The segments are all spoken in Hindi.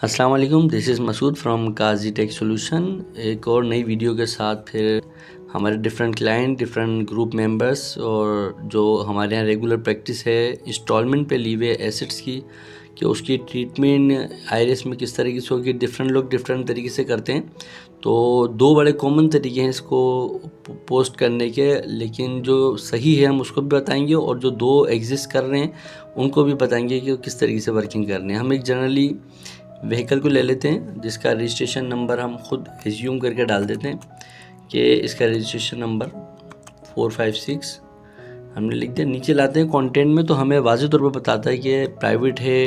अस्सलाम वालेकुम, this is Masood from Kazi tech solution. एक और नई वीडियो के साथ फिर हमारे different client, different group members और जो हमारे यहाँ रेगुलर प्रैक्टिस है इंस्टॉलमेंट पे ली हुए एसेट्स की, कि उसकी ट्रीटमेंट आईरिस में किस तरीके से होगी। डिफरेंट लोग डिफरेंट तरीके से करते हैं, तो दो बड़े कॉमन तरीके हैं इसको पोस्ट करने के, लेकिन जो सही है हम उसको भी बताएंगे और जो दो एग्जिस्ट कर रहे हैं उनको भी बताएंगे कि वो किस तरीके से वर्किंग करने हैं। हम एक जनरली व्हीकल को ले लेते हैं जिसका रजिस्ट्रेशन नंबर हम खुद एज्यूम करके डाल देते हैं कि इसका रजिस्ट्रेशन नंबर 456 हमने लिख दिया। नीचे लाते हैं कंटेंट में, तो हमें वाज़ेह तौर पर बताता है कि प्राइवेट है,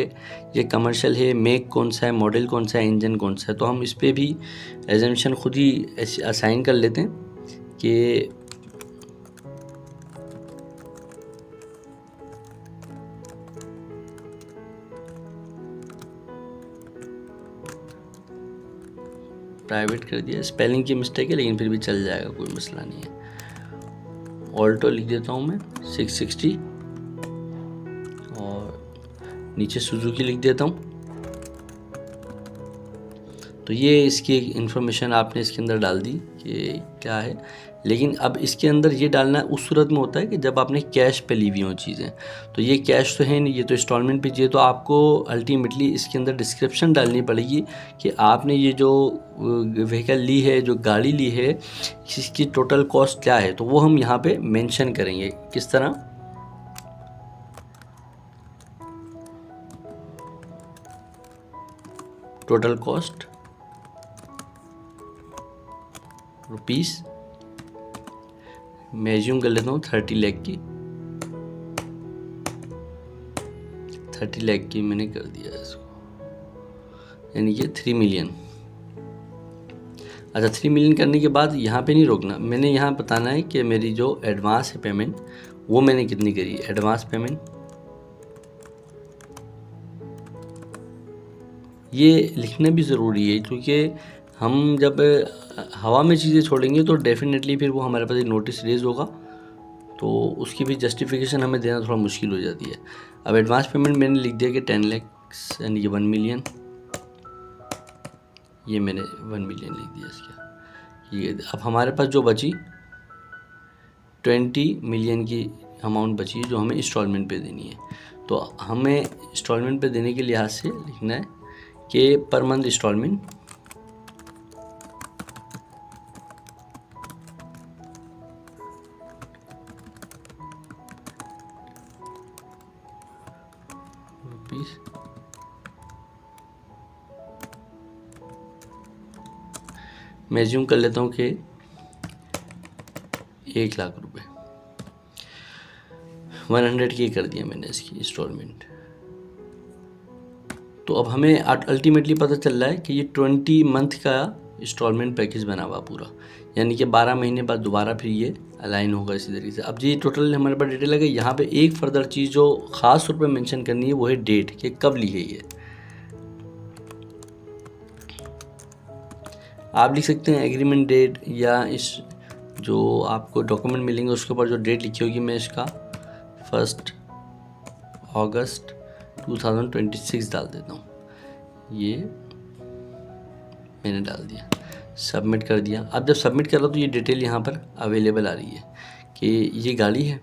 ये कमर्शियल है, मेक कौन सा है, मॉडल कौन सा है, इंजन कौन सा है। तो हम इस पर भी एजम्पशन खुद ही असाइन कर लेते हैं कि प्राइवेट कर दिया। स्पेलिंग की मिस्टेक है लेकिन फिर भी चल जाएगा, कोई मसला नहीं है। ऑल्टो लिख देता हूँ मैं 660 और नीचे सुजुकी लिख देता हूँ। तो ये इसकी इन्फॉर्मेशन आपने इसके अंदर डाल दी कि क्या है, लेकिन अब इसके अंदर ये डालना उस सूरत में होता है कि जब आपने कैश पे ली हुई हों चीज़ें। तो ये कैश तो है नहीं, ये तो इंस्टॉलमेंट पे चाहिए। तो आपको अल्टीमेटली इसके अंदर डिस्क्रिप्शन डालनी पड़ेगी कि आपने ये जो व्हीकल ली है, जो गाड़ी ली है, इसकी टोटल कॉस्ट क्या है। तो वो हम यहाँ पे मेंशन करेंगे। किस तरह? टोटल कॉस्ट रुपीस, मैं एज्यूम कर लेता हूँ 30 लाख की। 30 लाख की मैंने कर दिया इसको, यानी कि 3 मिलियन। अच्छा, 3 मिलियन करने के बाद यहाँ पे नहीं रोकना, मैंने यहाँ बताना है कि मेरी जो एडवांस है पेमेंट वो मैंने कितनी करी। एडवांस पेमेंट ये लिखना भी ज़रूरी है, क्योंकि हम जब हवा में चीज़ें छोड़ेंगे तो डेफिनेटली फिर वो हमारे पास एक नोटिस रेज होगा, तो उसकी भी जस्टिफिकेशन हमें देना थोड़ा मुश्किल हो जाती है। अब एडवांस पेमेंट मैंने लिख दिया कि 10 लाख यानी कि 1 मिलियन। ये मैंने 1 मिलियन लिख दिया इसका। ये अब हमारे पास जो बची 20 मिलियन की अमाउंट बची है जो हमें इंस्टॉलमेंट पे देनी है। तो हमें इंस्टॉलमेंट पे देने के लिहाज से लिखना है कि पर मंथ इंस्टॉलमेंट रुपीस मैं एज्यूम कर लेता हूँ कि 1 लाख रुपए 100 की कर दिया मैंने इसकी इंस्टॉलमेंट। तो अब हमें अल्टीमेटली पता चल रहा है कि ये 20 मंथ का इंस्टॉलमेंट पैकेज बना हुआ पूरा, यानी कि 12 महीने बाद दोबारा फिर ये अलाइन होगा इसी तरीके से। अब ये टोटल हमारे पास डिटेल है। यहाँ पे एक फर्दर चीज़ जो ख़ास तौर पे मेंशन करनी है वो है डेट, कि कब ली है ये। आप लिख सकते हैं एग्रीमेंट डेट, या इस जो आपको डॉक्यूमेंट मिलेंगे उसके ऊपर जो डेट लिखी होगी, मैं इसका 1 अगस्त 2026 डाल देता हूँ। ये मैंने डाल दिया, सबमिट कर दिया। अब जब सबमिट कर रहा तो ये डिटेल यहाँ पर अवेलेबल आ रही है कि ये गाड़ी है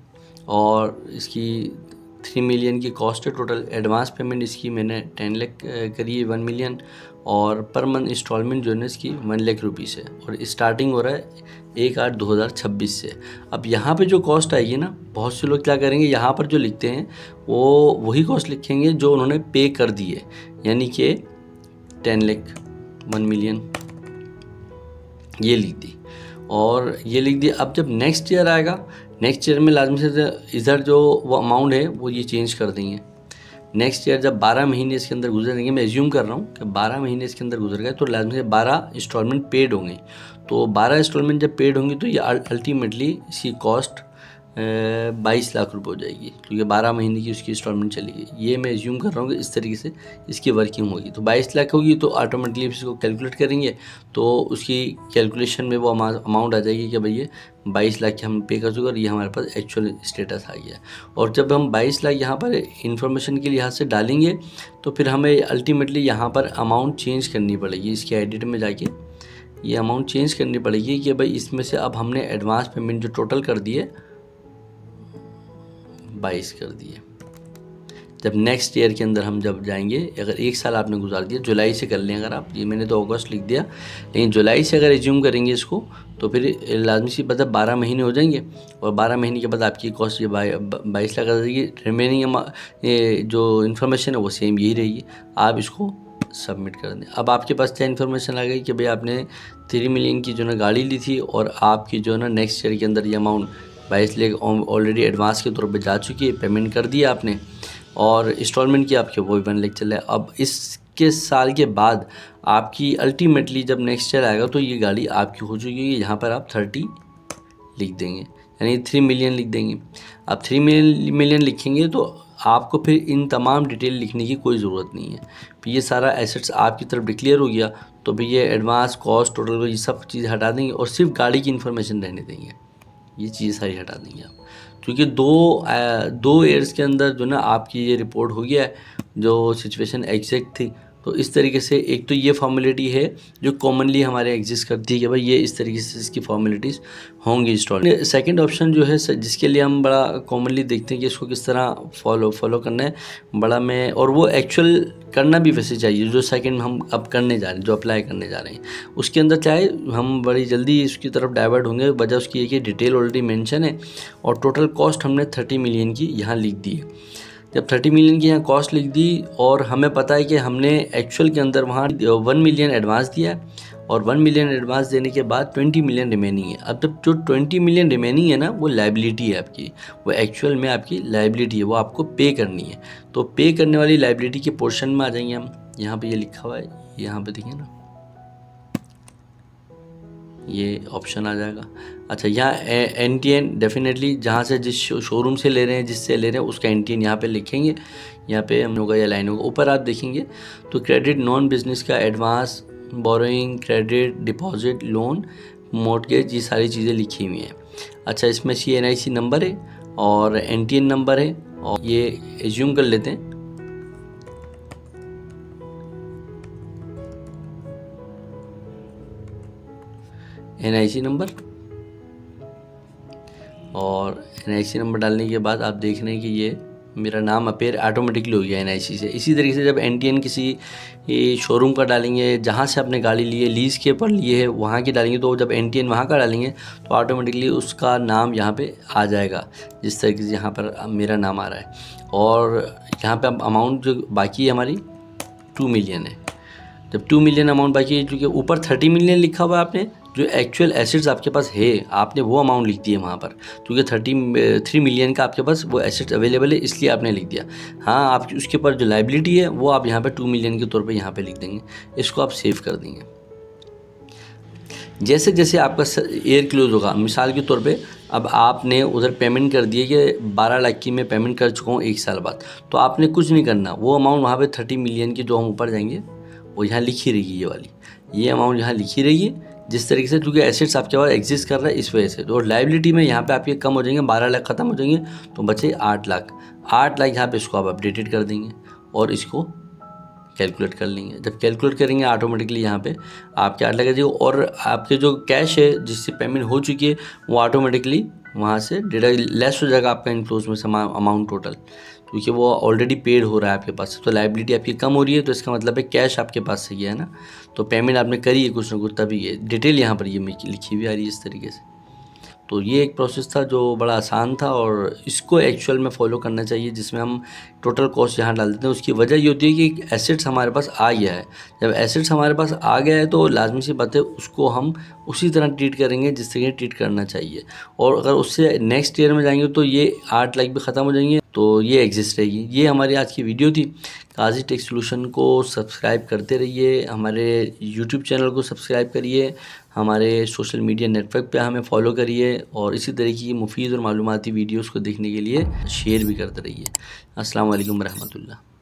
और इसकी 3 मिलियन की कॉस्ट है। टोटल एडवांस पेमेंट इसकी मैंने 10 लाख करी है, 1 मिलियन, और पर मंथ इंस्टॉलमेंट जो है इसकी 1 लाख रुपीज़ है, और स्टार्टिंग हो रहा है 1/8/2026 से। अब यहाँ पे जो कॉस्ट आएगी ना, बहुत से लोग क्या करेंगे, यहाँ पर जो लिखते हैं वो वही कॉस्ट लिखेंगे जो उन्होंने पे कर दी है, यानी कि 10 लाख 1 मिलियन ये लिख दी और ये लिख दिया। अब जब नेक्स्ट ईयर आएगा, नेक्स्ट ईयर में लाजमी से इधर जो वो अमाउंट है वो ये चेंज कर देंगे। नेक्स्ट ईयर जब 12 महीने इसके अंदर गुजरेंगे, मैं एज्यूम कर रहा हूँ कि 12 महीने इसके अंदर गुजर गए, तो लाजमी से 12 इंस्टॉलमेंट पेड होंगे। तो 12 इंस्टॉलमेंट जब पेड होंगी तो ये अल्टीमेटली इसकी कॉस्ट 22 लाख रुपए हो जाएगी, क्योंकि 12 महीने की उसकी इंस्टॉलमेंट चलेगी। ये मैं एज्यूम कर रहा हूँ कि इस तरीके से इसकी वर्किंग होगी। तो 22 लाख होगी तो ऑटोमेटिकली इसको कैलकुलेट करेंगे तो उसकी कैलकुलेशन में वो अमाउंट आ जाएगी कि भाई ये 22 लाख की हम पे कर चुके और ये हमारे पास एक्चुअल स्टेटस आ गया। और जब हम 22 लाख यहाँ पर इंफॉर्मेशन के लिहाज से डालेंगे तो फिर हमें अल्टीमेटली यहाँ पर अमाउंट चेंज करनी पड़ेगी। इसके एडिट में जाके ये अमाउंट चेंज करनी पड़ेगी कि भाई इसमें से अब हमने एडवांस पेमेंट जो टोटल कर दिए 22 कर दिए। जब नेक्स्ट ईयर के अंदर हम जब जाएंगे, अगर 1 साल आपने गुजार दिया, जुलाई से कर लें अगर आप, ये मैंने तो अगस्त लिख दिया, लेकिन जुलाई से अगर एज्यूम करेंगे इसको तो फिर लाजमी सी मतलब 12 महीने हो जाएंगे और 12 महीने के बाद आपकी कॉस्ट ये 22 लाख आ जाएगी। रिमेनिंग जो इन्फॉर्मेशन है वो सेम यही रहेगी। आप इसको सबमिट कर दें। अब आपके पास क्या इन्फॉर्मेशन आ गई कि भाई आपने 3 मिलियन की जो ना गाड़ी ली थी और आपकी जो ना नेक्स्ट ईयर के अंदर ये अमाउंट 22 लाख ऑलरेडी एडवांस के तौर पे जा चुकी है, पेमेंट कर दिया आपने और इंस्टॉलमेंट की आपके वो 1 लाख चल रहा है। अब इसके साल के बाद आपकी अल्टीमेटली जब नेक्स्ट ईयर आएगा तो ये गाड़ी आपकी हो चुकी है। यहाँ पर आप 30 लिख देंगे, यानी 3 मिलियन लिख देंगे। आप 3 मिलियन लिखेंगे तो आपको फिर इन तमाम डिटेल लिखने की कोई ज़रूरत नहीं है। फिर ये सारा एसेट्स आपकी तरफ डिक्लेयर हो गया तो फिर ये एडवांस कॉस्ट टोटल ये सब चीज़ हटा देंगे और सिर्फ गाड़ी की इन्फॉर्मेशन रहने देंगे। ये चीज़ सारी हटा देंगे आप, क्योंकि दो ईयर्स के अंदर जो ना आपकी ये रिपोर्ट हो गया है जो सिचुएशन एग्जैक्ट थी। तो इस तरीके से एक तो ये फॉर्मेलिटी है जो कॉमनली हमारे एग्जिस्ट करती है कि भाई ये इस तरीके से इसकी फॉर्मेलिटीज़ होंगी इंस्टॉल। सेकंड ऑप्शन जो है जिसके लिए हम बड़ा कॉमनली देखते हैं कि इसको किस तरह फॉलो करना है बड़ा में, और वो एक्चुअल करना भी वैसे चाहिए। जो सेकंड हम अब करने जा रहे हैं, जो अप्लाई करने जा रहे हैं, उसके अंदर चाहे हम बड़ी जल्दी इसकी तरफ डाइवर्ट होंगे। वजह उसकी है कि डिटेल ऑलरेडी मेंशन है और टोटल कॉस्ट हमने 30 मिलियन की यहाँ लिख दी है। जब 30 मिलियन की यहाँ कॉस्ट लिख दी और हमें पता है कि हमने एक्चुअल के अंदर वहाँ 1 मिलियन एडवांस दिया है और 1 मिलियन एडवांस देने के बाद 20 मिलियन रिमेनिंग है। अब जब जो 20 मिलियन रिमेनिंग है ना वो लाइबिलिटी है आपकी, वो एक्चुअल में आपकी लाइबिलिटी है, वो आपको पे करनी है। तो पे करने वाली लाइबिलिटी के पोर्शन में आ जाएंगे हम। यहाँ पे ये लिखा हुआ है, यहाँ पे देखिए ना ये ऑप्शन आ जाएगा। अच्छा, यहाँ NTN डेफिनेटली जहाँ से जिस शोरूम से ले रहे हैं, जिससे ले रहे हैं उसका NTN यहाँ पे लिखेंगे। यहाँ पे हम होगा या लाइन होगा। ऊपर आप देखेंगे तो क्रेडिट नॉन बिजनेस का advance, borrowing, credit, deposit, loan, mortgage, ये सारी चीज़ें लिखी हुई हैं। अच्छा, इसमें CNIC नंबर है और NTN नंबर है और ये एज्यूम कर लेते हैं NIC नंबर, और NIC नंबर डालने के बाद आप देख रहे हैं कि ये मेरा नाम अपेयर ऑटोमेटिकली हो गया NIC से। इसी तरीके से जब NTN किसी शोरूम का डालेंगे जहाँ से आपने गाड़ी ली है, लीज़ के ऊपर लिए है, वहाँ की डालेंगे तो जब NTN वहाँ का डालेंगे तो ऑटोमेटिकली उसका नाम यहाँ पे आ जाएगा, जिस तरीके से यहाँ पर मेरा नाम आ रहा है। और यहाँ पे अब अमाउंट जो बाकी है हमारी 2 मिलियन है। जब 2 मिलियन अमाउंट बाकी है, क्योंकि ऊपर 30 मिलियन लिखा हुआ है, आपने जो एक्चुअल एसेट्स आपके पास है आपने वो अमाउंट लिख दिया वहाँ पर, क्योंकि 3 मिलियन का आपके पास वो एसेट्स अवेलेबल है इसलिए आपने लिख दिया। हाँ, आप उसके ऊपर जो लाइबिलिटी है वो आप यहाँ पे 2 मिलियन के तौर पे यहाँ पे लिख देंगे। इसको आप सेव कर देंगे। जैसे जैसे आपका ईयर क्लोज होगा, मिसाल के तौर पे अब आपने उधर पेमेंट कर दिए कि 12 लाख की मैं पेमेंट कर चुका हूँ 1 साल बाद, तो आपने कुछ नहीं करना। वो अमाउंट वहाँ पे 30 मिलियन की जो हम ऊपर जाएंगे वो यहाँ लिखी रहेगी, ये वाली ये अमाउंट यहाँ लिखी रहेगी जिस तरीके से, क्योंकि एसेट्स आपके पास एग्जिस्ट कर रहा है इस वजह से। तो लाइबिलिटी में यहाँ पे आपके कम हो जाएंगे, 12 लाख खत्म हो जाएंगे तो बचे 8 लाख। 8 लाख यहाँ पे इसको आप अपडेटेड कर देंगे और इसको कैलकुलेट कर लेंगे। जब कैलकुलेट करेंगे ऑटोमेटिकली यहाँ पे आपके 8 लाख आ जाएगा और आपके जो कैश है जिससे पेमेंट हो चुकी है वो ऑटोमेटिकली वहाँ से डेटा लेस हो जाएगा आपका इनफ्लोज में से अमाउंट टोटल, क्योंकि वो ऑलरेडी पेड हो रहा है आपके पास। तो लाइबिलिटी आपकी कम हो रही है तो इसका मतलब है कैश आपके पास सही है ना, तो पेमेंट आपने करी है कुछ ना कुछ, तभी ये डिटेल यहाँ पर ये लिखी हुई आ रही है इस तरीके से। तो ये एक प्रोसेस था जो बड़ा आसान था और इसको एक्चुअल में फॉलो करना चाहिए, जिसमें हम टोटल कॉस्ट यहाँ डाल देते हैं। उसकी वजह ये होती है कि एसेट्स हमारे पास आ गया है। जब एसेट्स हमारे पास आ गया है तो लाजमी सी बात है उसको हम उसी तरह ट्रीट करेंगे जिस तरह ट्रीट करना चाहिए। और अगर उससे नेक्स्ट ईयर में जाएंगे तो ये 8 लाख भी ख़त्म हो जाएंगे, तो ये एग्जिस्ट रहेगी। ये हमारी आज की वीडियो थी। काजी टेक सोल्यूशन को सब्सक्राइब करते रहिए, हमारे यूट्यूब चैनल को सब्सक्राइब करिए, हमारे सोशल मीडिया नेटवर्क पे हमें फॉलो करिए और इसी तरह की मुफीद और मालूमाती वीडियोस को देखने के लिए शेयर भी करते रहिए। अस्सलाम वालेकुम रहमतुल्लाह।